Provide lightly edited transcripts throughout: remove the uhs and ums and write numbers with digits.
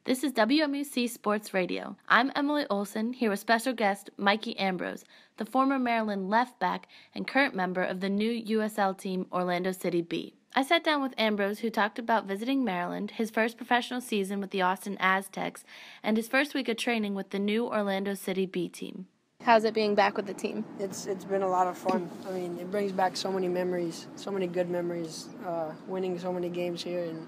This is WMUC Sports Radio. I'm Emily Olson, here with special guest Mikey Ambrose, the former Maryland left back and current member of the new USL team Orlando City B. I sat down with Ambrose, who talked about visiting Maryland, his first professional season with the Austin Aztex, and his first week of training with the new Orlando City B team. How's it being back with the team? It's been a lot of fun. I mean, it brings back so many memories, so many good memories, winning so many games here and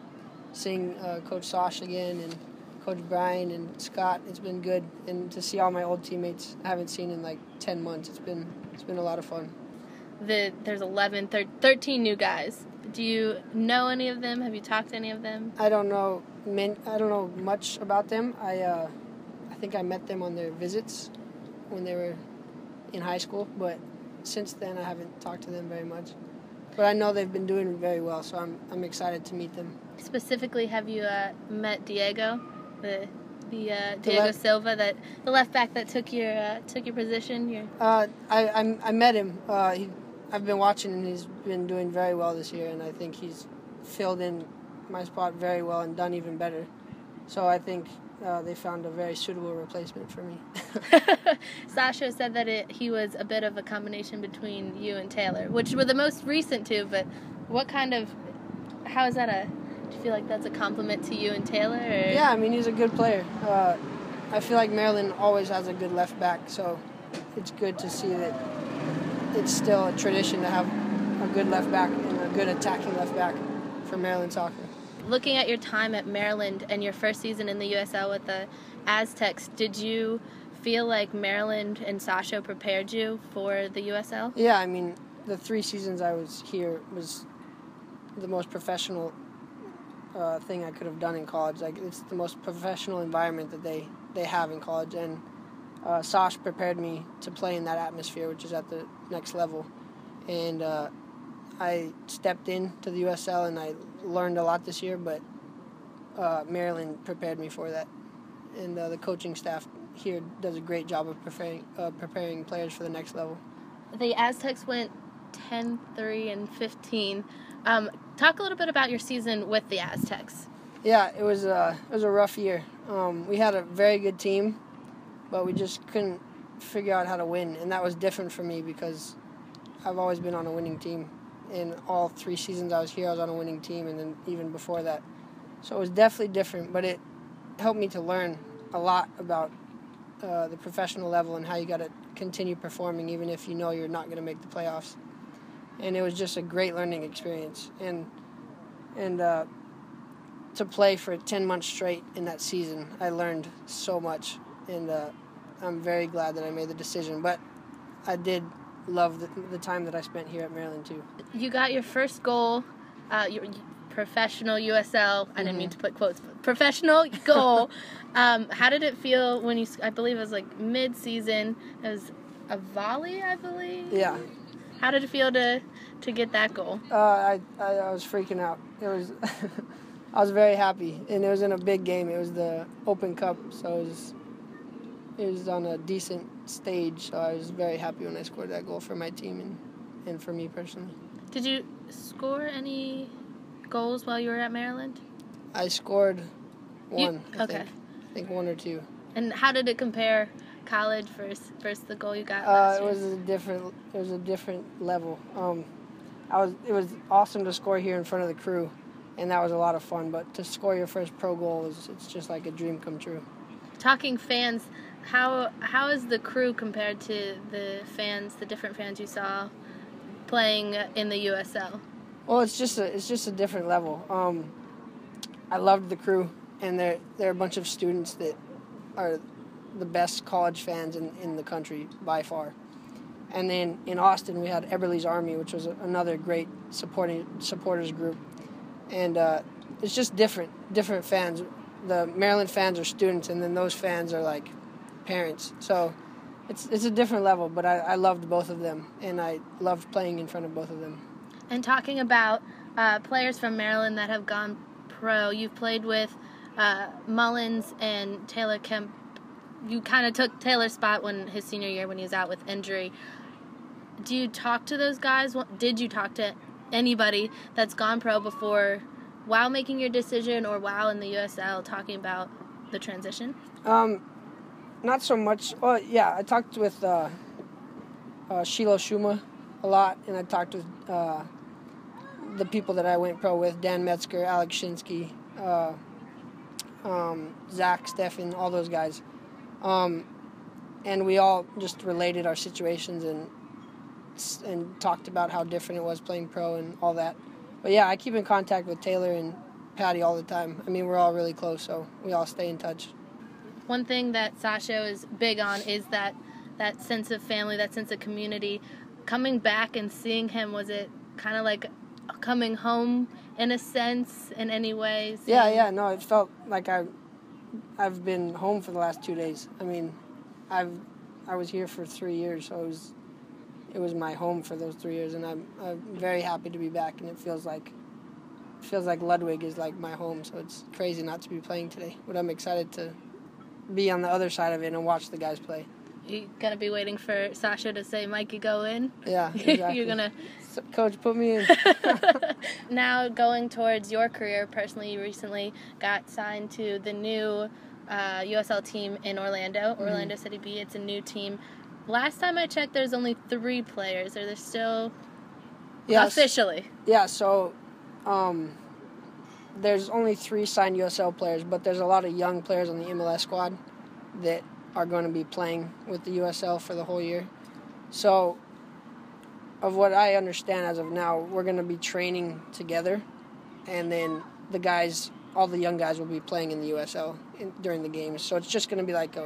seeing Coach Sosh again and Coach Brian and Scott. It's been good, and to see all my old teammates I haven't seen in like 10 months. It's been a lot of fun. There's 13 new guys. Do you know any of them? Have you talked to any of them? I don't know much about them. I think I met them on their visits when they were in high school, but since then I haven't talked to them very much. But I know they've been doing very well, so I'm excited to meet them. Specifically, have you met Diego? Diego Silva, the left back that took your position. I met him. I've been watching, and he's been doing very well this year, and I think he's filled in my spot very well and done even better. So I think they found a very suitable replacement for me. Sasha said that he was a bit of a combination between you and Taylor, which were the most recent two. But how is that do you feel like that's a compliment to you and Taylor? Or? Yeah, I mean, he's a good player. I feel like Maryland always has a good left back, so it's good to see that it's still a tradition to have a good left back and a good attacking left back for Maryland soccer. Looking at your time at Maryland and your first season in the USL with the Aztecs, did you feel like Maryland and Sasha prepared you for the USL? Yeah, I mean, the 3 seasons I was here was the most professional thing I could have done in college. Like, it's the most professional environment that they have in college, and Sash prepared me to play in that atmosphere, which is at the next level. And I stepped into the USL and I learned a lot this year, but Maryland prepared me for that. And the coaching staff here does a great job of preparing players for the next level. The Aztecs went 10-3-15. Talk a little bit about your season with the Aztecs. Yeah, it was a rough year. We had a very good team, but we just couldn't figure out how to win, and that was different for me because I've always been on a winning team. In all 3 seasons I was here, I was on a winning team, and then even before that. So it was definitely different, but it helped me to learn a lot about the professional level and how you got to continue performing even if you know you're not going to make the playoffs. And it was just a great learning experience. And to play for 10 months straight in that season, I learned so much, and I'm very glad that I made the decision. But I did love the time that I spent here at Maryland, too. You got your first goal, your professional USL, I didn't mean to put quotes, but professional goal. How did it feel when I believe it was like mid-season, it was a volley, I believe? Yeah. How did it feel to get that goal? I was freaking out. It was I was very happy, and it was in a big game. It was the Open Cup, so it was on a decent stage, so I was very happy when I scored that goal for my team and for me personally. Did you score any goals while you were at Maryland? I scored one, I think 1 or 2. And how did it compare college versus the goal you got last year? It was a different level. It was awesome to score here in front of the crew, and that was a lot of fun, but to score your first pro goal it's just like a dream come true. Talking fans, how is the crew compared to the different fans you saw playing in the USL? Well, it's just a different level. I loved the crew, and they're a bunch of students that are the best college fans in the country by far. And then in Austin, we had Eberle's Army, which was another great supporters group. And it's just different fans. The Maryland fans are students, and then those fans are like parents. So it's a different level, but I loved both of them, and I loved playing in front of both of them. And talking about players from Maryland that have gone pro, you've played with Mullins and Taylor Kemp. You kind of took Taylor's spot when his senior year when he was out with injury. Do you talk to those guys? Did you talk to anybody that's gone pro before while making your decision or while in the USL talking about the transition? Not so much. Well, yeah, I talked with Shiloh Shuma a lot, and I talked with the people that I went pro with, Dan Metzger, Alex Shinsky, Zach, Stefan, all those guys. And we all just related our situations and talked about how different it was playing pro and all that. But yeah, I keep in contact with Taylor and Patty all the time. I mean, we're all really close, so we all stay in touch. One thing that Sasho is big on is that sense of family, that sense of community. Coming back and seeing him, was it kind of like coming home in a sense in any ways? Yeah, no, it felt like I've been home for the last 2 days. I mean, I was here for 3 years, so it was my home for those 3 years, and I'm very happy to be back, and it feels like Ludwig is like my home, so it's crazy not to be playing today, but I'm excited to be on the other side of it and watch the guys play. You gonna be waiting for Sasha to say, Mikey, go in? Yeah, exactly. You're gonna... Coach, put me in. Now, going towards your career, personally, you recently got signed to the new USL team in Orlando City B. It's a new team. Last time I checked, there's only 3 players. Are there still... Yes. Officially? Yeah, so there's only 3 signed USL players, but there's a lot of young players on the MLS squad that are going to be playing with the USL for the whole year. So, of what I understand as of now, we're going to be training together, and then the guys, all the young guys, will be playing in the USL during the games. So it's just going to be like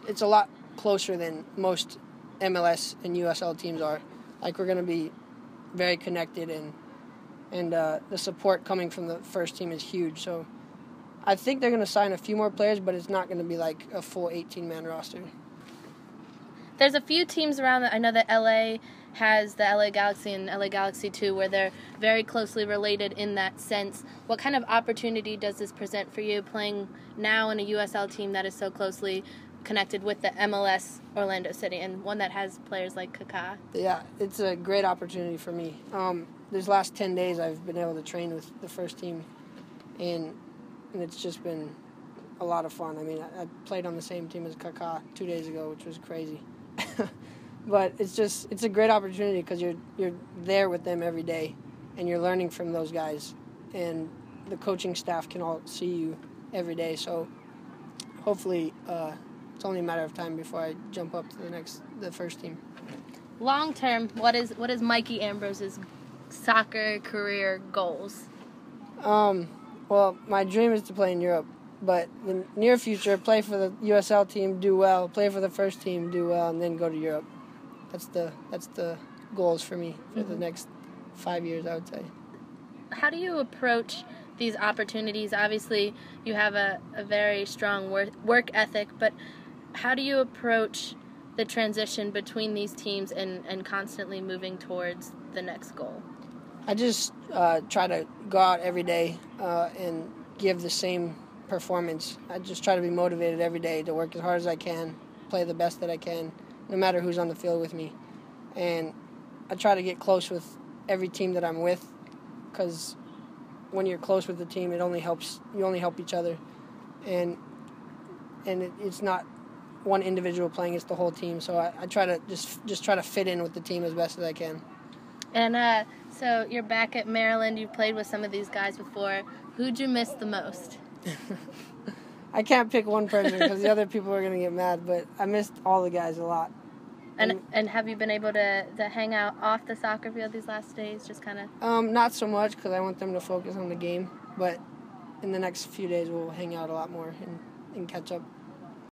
it's a lot closer than most MLS and USL teams are. Like, we're going to be very connected, and the support coming from the first team is huge. So I think they're going to sign a few more players, but it's not going to be like a full 18-man roster. There's a few teams around that. I know that LA has the LA Galaxy and LA Galaxy 2, where they're very closely related in that sense. What kind of opportunity does this present for you, playing now in a USL team that is so closely connected with the MLS Orlando City, and one that has players like Kaká? Yeah, it's a great opportunity for me. These last 10 days I've been able to train with the first team, and it's just been a lot of fun. I mean, I played on the same team as Kaká 2 days ago, which was crazy. But it's a great opportunity because you're there with them every day, and you're learning from those guys, and the coaching staff can all see you every day. So hopefully it's only a matter of time before I jump up to the first team. Long term, what is Mikey Ambrose's soccer career goals? Well, my dream is to play in Europe, but the near future, play for the USL team, do well, play for the first team, do well, and then go to Europe. That's the goals for me for the next 5 years, I would say. How do you approach these opportunities? Obviously, you have a very strong work ethic, but how do you approach the transition between these teams and constantly moving towards the next goal? I just try to go out every day and give the same performance. I just try to be motivated every day to work as hard as I can, play the best that I can, no matter who's on the field with me. And I try to get close with every team that I'm with, because when you're close with the team, you only help each other. And it's not one individual playing, it's the whole team. So I try to just try to fit in with the team as best as I can. And so you're back at Maryland. You've played with some of these guys before. Who'd you miss the most? I can't pick one person because the other people are going to get mad, but I missed all the guys a lot. And have you been able to hang out off the soccer field these last days, just kind of? Not so much because I want them to focus on the game, but in the next few days we'll hang out a lot more and catch up.